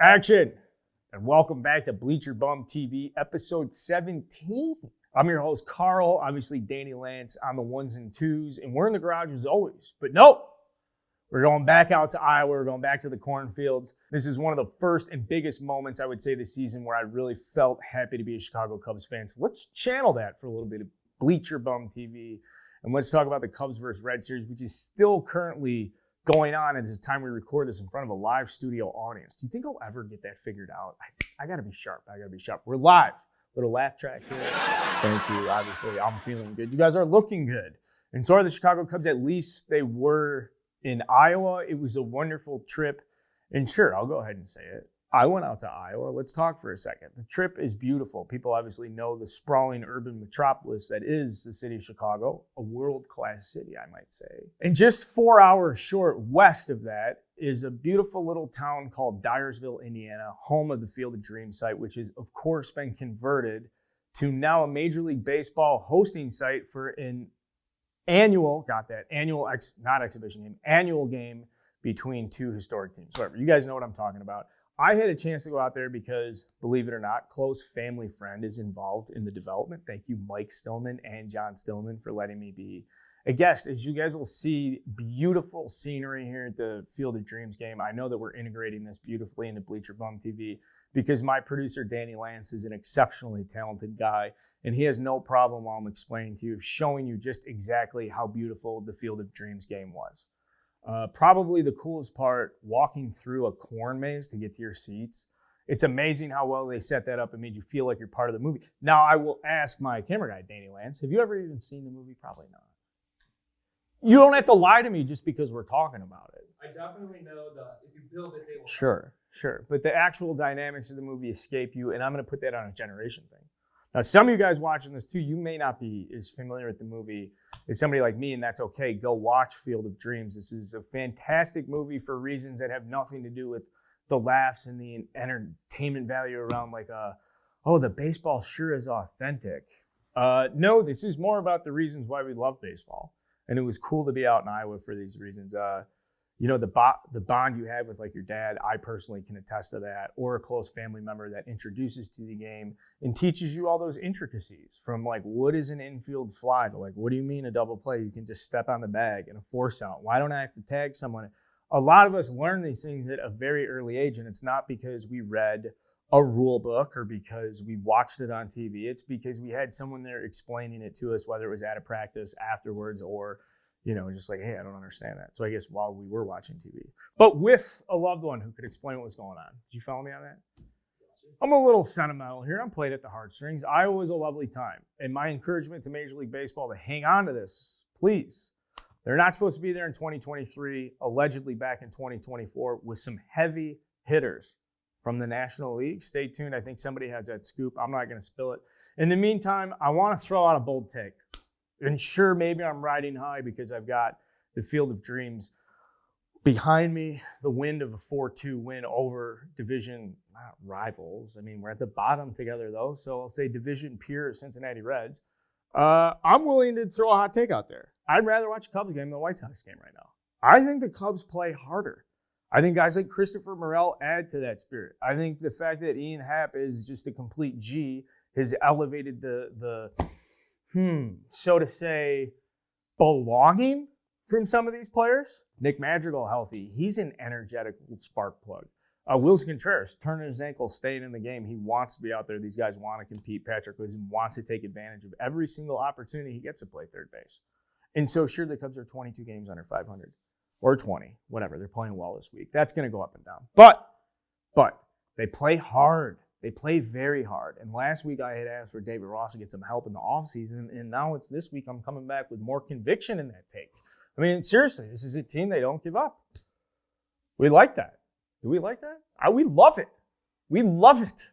Action! And welcome back to Bleacher Bum TV, episode 17. I'm your host, Carl, obviously Danny Lance on the ones and twos, and we're in the garage as always. But no, we're going back out to Iowa. We're going back to the cornfields. This is one of the first and biggest moments, I would say, this season where I really felt happy to be a Chicago Cubs fan. So let's channel that for a little bit of Bleacher Bum TV, and let's talk about the Cubs versus Red series, which is still currently going on at the time we record this in front of a live studio audience. Do you think I'll ever get that figured out? I got to be sharp. We're live. Little laugh track here. Thank you. Obviously, I'm feeling good. You guys are looking good. And so are the Chicago Cubs. At least they were in Iowa. It was a wonderful trip. And sure, I'll go ahead and say it. I went out to Iowa. Let's talk for a second. The trip is beautiful. People obviously know the sprawling urban metropolis that is the city of Chicago, a world-class city, I might say. And just 4 hours short west of that is a beautiful little town called Dyersville, Indiana, home of the Field of Dreams site, which has, of course, been converted to now a Major League Baseball hosting site for an annual game between two historic teams. Whatever, you guys know what I'm talking about. I had a chance to go out there because, believe it or not, close family friend is involved in the development. Thank you, Mike Stillman and John Stillman, for letting me be a guest. As you guys will see, beautiful scenery here at the Field of Dreams game. I know that we're integrating this beautifully into Bleacher Bum TV because my producer, Danny Lance, is an exceptionally talented guy, and he has no problem while I'm explaining to you, showing you just exactly how beautiful the Field of Dreams game was. Probably the coolest part, walking through a corn maze to get to your seats. It's amazing how well they set that up and made you feel like you're part of the movie. Now, I will ask my camera guy, Danny Lance, have you ever even seen the movie? Probably not. You don't have to lie to me just because we're talking about it. I definitely know that if you build it, they will. Sure. But the actual dynamics of the movie escape you, and I'm going to put that on a generation thing. Now, some of you guys watching this too, you may not be as familiar with the movie as somebody like me, and that's okay. Go watch Field of Dreams. This is a fantastic movie for reasons that have nothing to do with the laughs and the entertainment value around the baseball sure is authentic. No, this is more about the reasons why we love baseball. And it was cool to be out in Iowa for these reasons. The bond you have with like your dad, I personally can attest to that, or a close family member that introduces to the game and teaches you all those intricacies from like, what is an infield fly to like, what do you mean a double play? You can just step on the bag and a force out. Why don't I have to tag someone? A lot of us learn these things at a very early age, and it's not because we read a rule book or because we watched it on TV. It's because we had someone there explaining it to us, whether it was at a practice afterwards or just like, hey, I don't understand that. So I guess while we were watching TV, but with a loved one who could explain what was going on. Did you follow me on that? I'm a little sentimental here. I'm played at the heartstrings. Iowa was a lovely time. And my encouragement to Major League Baseball to hang on to this, please. They're not supposed to be there in 2023, allegedly back in 2024 with some heavy hitters from the National League. Stay tuned. I think somebody has that scoop. I'm not going to spill it. In the meantime, I want to throw out a bold take. And sure, maybe I'm riding high because I've got the Field of Dreams behind me, the wind of a 4-2 win over division rivals. I mean, we're at the bottom together, though, so I'll say division peers, Cincinnati Reds. I'm willing to throw a hot take out there. I'd rather watch a Cubs game than a White Sox game right now. I think the Cubs play harder. I think guys like Christopher Morel add to that spirit. I think the fact that Ian Happ is just a complete G has elevated so to say, belonging from some of these players. Nick Madrigal healthy. He's an energetic spark plug. Wilson Contreras turning his ankle, staying in the game. He wants to be out there. These guys want to compete. Patrick Wisdom wants to take advantage of every single opportunity he gets to play third base. And so sure, the Cubs are 22 games under 500 or 20, whatever. They're playing well this week. That's going to go up and down. But they play hard. They play very hard. And last week I had asked for David Ross to get some help in the offseason, and now it's this week I'm coming back with more conviction in that take. I mean, seriously, this is a team they don't give up. We like that. Do we like that? We love it. We love it.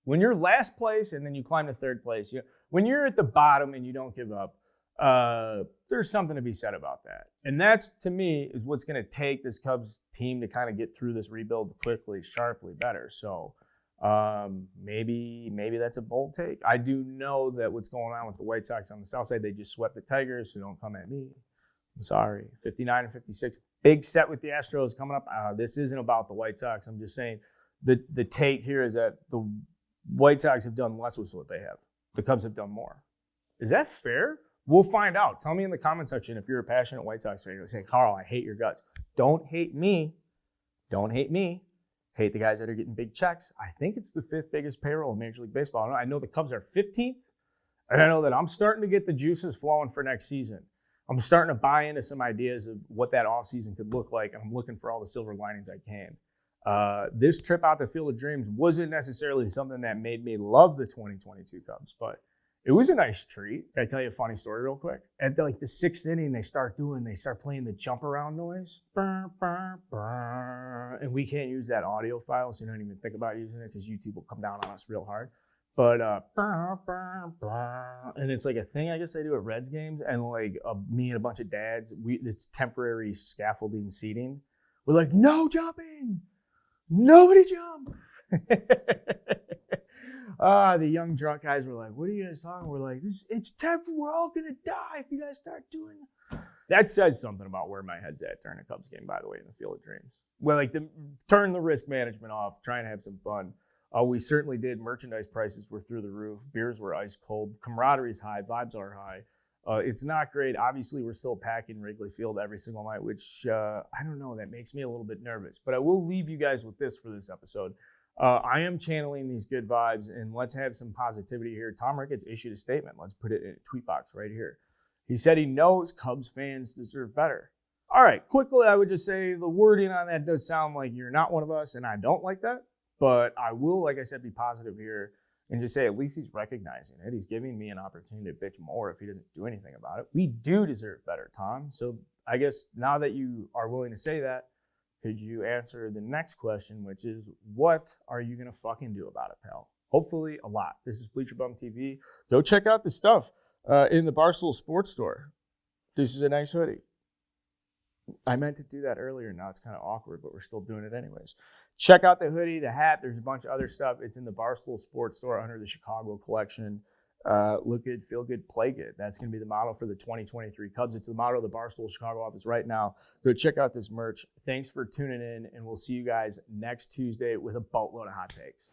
When you're last place and then you climb to third place, when you're at the bottom and you don't give up, there's something to be said about that. And that's, to me, is what's going to take this Cubs team to kind of get through this rebuild quickly, sharply, better. So maybe that's a bold take. I do know that what's going on with the White Sox on the south side, they just swept the Tigers, so don't come at me. I'm sorry. 59 and 56. Big set with the Astros coming up. This isn't about the White Sox. I'm just saying the take here is that the White Sox have done less with what they have. The Cubs have done more. Is that fair? We'll find out. Tell me in the comment section if you're a passionate White Sox fan. You'll say, Carl, I hate your guts. Don't hate me. Don't hate me. Hate the guys that are getting big checks. I think it's the 5th biggest payroll in Major League Baseball. I know the Cubs are 15th, and I know that I'm starting to get the juices flowing for next season. I'm starting to buy into some ideas of what that offseason could look like, and I'm looking for all the silver linings I can. This trip out to Field of Dreams wasn't necessarily something that made me love the 2022 Cubs, but it was a nice treat. Can I tell you a funny story real quick? At the 6th inning, they start playing the jump around noise. Burr, burr, burr. And we can't use that audio file, so you don't even think about using it because YouTube will come down on us real hard. But burr, burr, burr. And it's like a thing I guess they do at Reds games. And me and a bunch of dads, it's temporary scaffolding seating. We're like, no jumping. Nobody jump. The young drunk guys were like, what are you guys talking? We're like, it's temporary. We're all going to die if you guys start doing it. That says something about where my head's at during a Cubs game, by the way, in the Field of Dreams. Well, turn the risk management off, try and have some fun. We certainly did. Merchandise prices were through the roof. Beers were ice cold. Camaraderie's high. Vibes are high. It's not great. Obviously, we're still packing Wrigley Field every single night, which, I don't know, that makes me a little bit nervous. But I will leave you guys with this for this episode. I am channeling these good vibes, and let's have some positivity here. Tom Ricketts issued a statement. Let's put it in a tweet box right here. He said he knows Cubs fans deserve better. All right, quickly, I would just say the wording on that does sound like you're not one of us, and I don't like that. But I will, like I said, be positive here and just say at least he's recognizing it. He's giving me an opportunity to bitch more if he doesn't do anything about it. We do deserve better, Tom. So I guess now that you are willing to say that, could you answer the next question, which is, what are you going to fucking do about it, pal? Hopefully a lot. This is Bleacher Bum TV. Go check out the stuff in the Barstool Sports Store. This is a nice hoodie. I meant to do that earlier. Now it's kind of awkward, but we're still doing it anyways. Check out the hoodie, the hat. There's a bunch of other stuff. It's in the Barstool Sports Store under the Chicago collection. Look good, feel good, play good. That's going to be the motto for the 2023 Cubs. It's the motto of the Barstool Chicago office right now. Go check out this merch. Thanks for tuning in, and we'll see you guys next Tuesday with a boatload of hot takes.